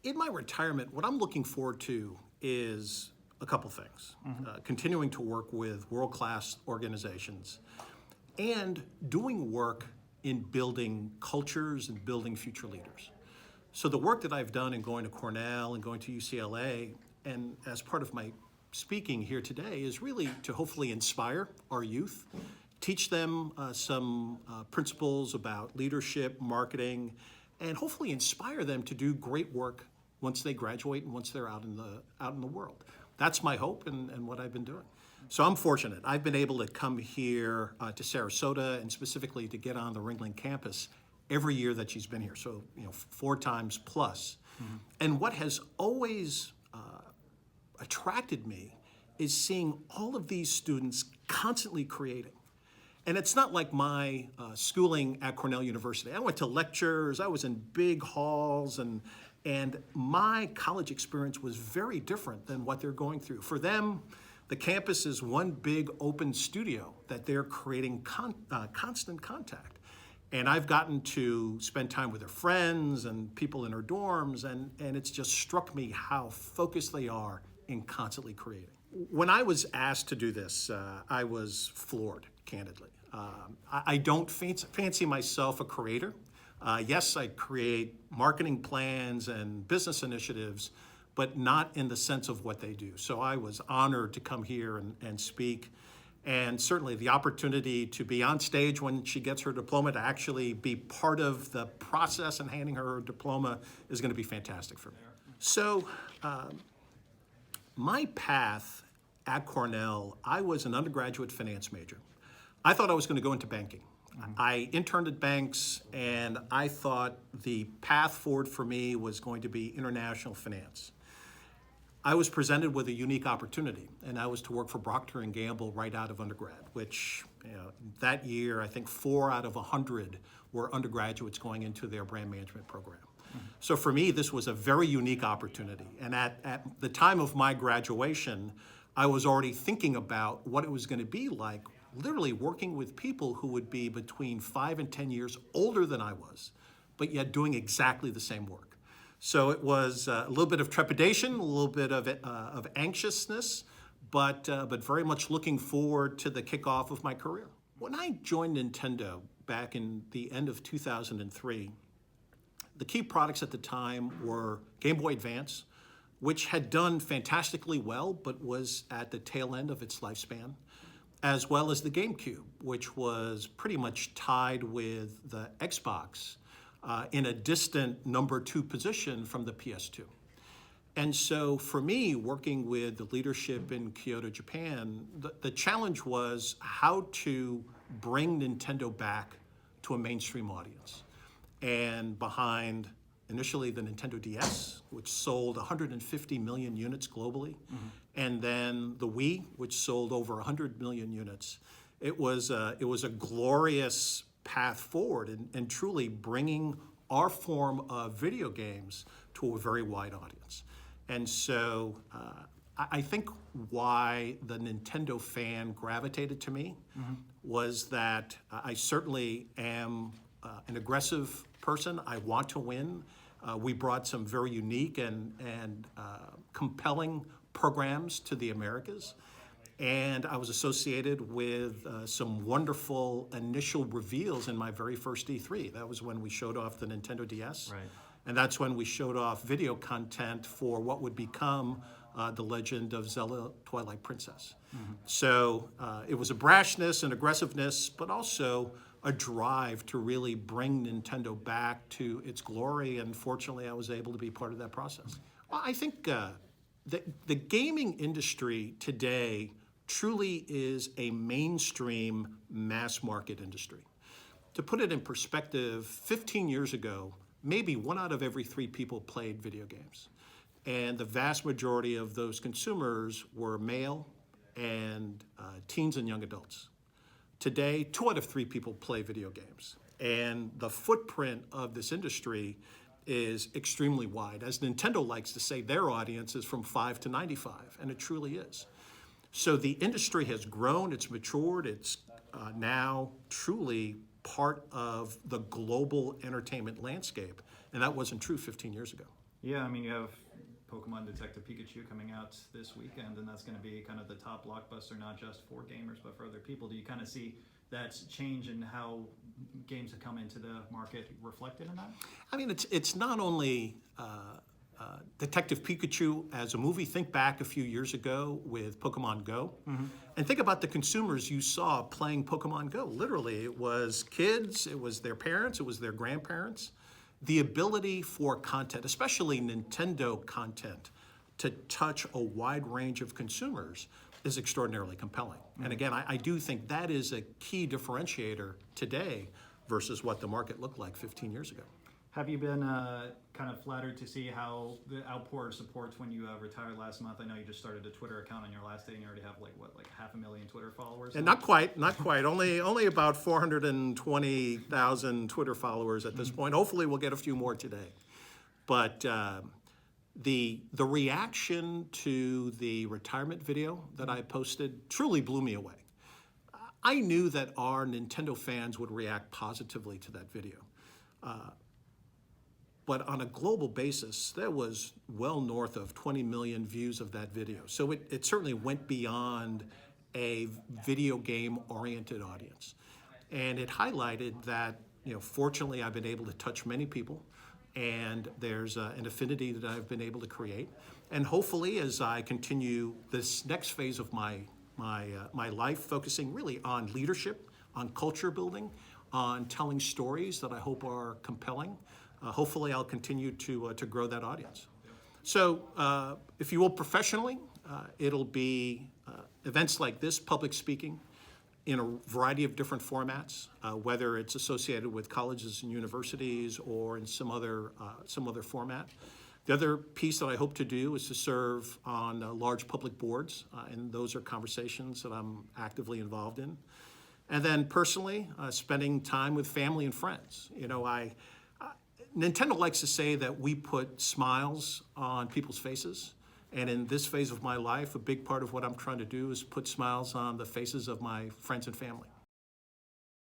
In my retirement, what I'm looking forward to is a couple things. Continuing to work with world-class organizations and doing work in building cultures and building future leaders. So the work that I've done in going to Cornell and going to UCLA, and as part of my speaking here today, is really to hopefully inspire our youth, teach them some principles about leadership, marketing, and hopefully inspire them to do great work once they graduate and once they're out in the world. That's my hope and what I've been doing. So I'm fortunate. I've been able to come here to Sarasota and specifically to get on the Ringling campus every year that she's been here. So 4 times plus. And what has always attracted me is seeing all of these students constantly creating. And it's not like my schooling at Cornell University. I went to lectures, I was in big halls, and my college experience was very different than what they're going through. For them, the campus is one big open studio that they're creating constant contact. And I've gotten to spend time with their friends and people in their dorms, and it's just struck me how focused they are in constantly creating. When I was asked to do this, I was floored, candidly. I don't fancy myself a creator. Yes, I create marketing plans and business initiatives, but not in the sense of what they do. So I was honored to come here and speak. And certainly the opportunity to be on stage when she gets her diploma, to actually be part of the process and handing her diploma, is going to be fantastic for me. So my path at Cornell, I was an undergraduate finance major. I thought I was going to go into banking. I interned at banks, and I thought the path forward for me was going to be international finance. I was presented with a unique opportunity, and I was to work for Procter & Gamble right out of undergrad, which that year, I think 4 out of 100 were undergraduates going into their brand management program. So for me, this was a very unique opportunity. And at the time of my graduation, I was already thinking about what it was going to be like, literally working with people who would be between 5 and 10 years older than I was, but yet doing exactly the same work. So it was a little bit of trepidation, a little bit of anxiousness, but very much looking forward to the kickoff of my career. When I joined Nintendo back in the end of 2003, the key products at the time were Game Boy Advance, which had done fantastically well, but was at the tail end of its lifespan, as well as the GameCube, which was pretty much tied with the Xbox in a distant number 2 position from the PS2. And so for me, working with the leadership in Kyoto, Japan, the challenge was how to bring Nintendo back to a mainstream audience. And behind initially the Nintendo DS, which sold 150 million units globally, and then the Wii, which sold over 100 million units. It was a glorious path forward and truly bringing our form of video games to a very wide audience. And so I think why the Nintendo fan gravitated to me was that I certainly am an aggressive person. I want to win. We brought some very unique and compelling programs to the Americas. And I was associated with some wonderful initial reveals in my very first E3. That was when we showed off the Nintendo DS. Right. And that's when we showed off video content for what would become The Legend of Zelda Twilight Princess. So it was a brashness and aggressiveness, but also a drive to really bring Nintendo back to its glory, and fortunately I was able to be part of that process. Well, I think the gaming industry today truly is a mainstream mass market industry. To put it in perspective, 15 years ago, maybe 1 out of every 3 people played video games. And the vast majority of those consumers were male and teens and young adults. Today, 2 out of 3 people play video games. And the footprint of this industry is extremely wide. As Nintendo likes to say, their audience is from 5 to 95, and it truly is. So the industry has grown, it's matured, it's now truly part of the global entertainment landscape, and that wasn't true 15 years ago. Yeah, I mean, you have Pokemon Detective Pikachu coming out this weekend, and that's going to be kind of the top blockbuster, not just for gamers, but for other people. Do you kind of see that change in how games have come into the market reflected in that? I mean, it's not only Detective Pikachu as a movie. Think back a few years ago with Pokemon Go, and think about the consumers you saw playing Pokemon Go. Literally, it was kids, it was their parents, it was their grandparents. The ability for content, especially Nintendo content, to touch a wide range of consumers is extraordinarily compelling. And again, I do think that is a key differentiator today versus what the market looked like 15 years ago. Have you been kind of flattered to see how the outpour of support when you retired last month? I know you just started a Twitter account on your last day, and you already have like 500,000 Twitter followers. And not quite. Only about 420,000 Twitter followers at this point. Hopefully, we'll get a few more today. But the reaction to the retirement video that I posted truly blew me away. I knew that our Nintendo fans would react positively to that video. But on a global basis, there was well north of 20 million views of that video. So it certainly went beyond a video game-oriented audience. And it highlighted that, fortunately, I've been able to touch many people, and there's an affinity that I've been able to create. And hopefully, as I continue this next phase of my life, focusing really on leadership, on culture building, on telling stories that I hope are compelling, hopefully I'll continue to grow that audience. So if you will, professionally, it'll be events like this, public speaking, in a variety of different formats, whether it's associated with colleges and universities or in some other format. The other piece that I hope to do is to serve on large public boards, and those are conversations that I'm actively involved in. And then personally, spending time with family and friends. Nintendo likes to say that we put smiles on people's faces. And in this phase of my life, a big part of what I'm trying to do is put smiles on the faces of my friends and family.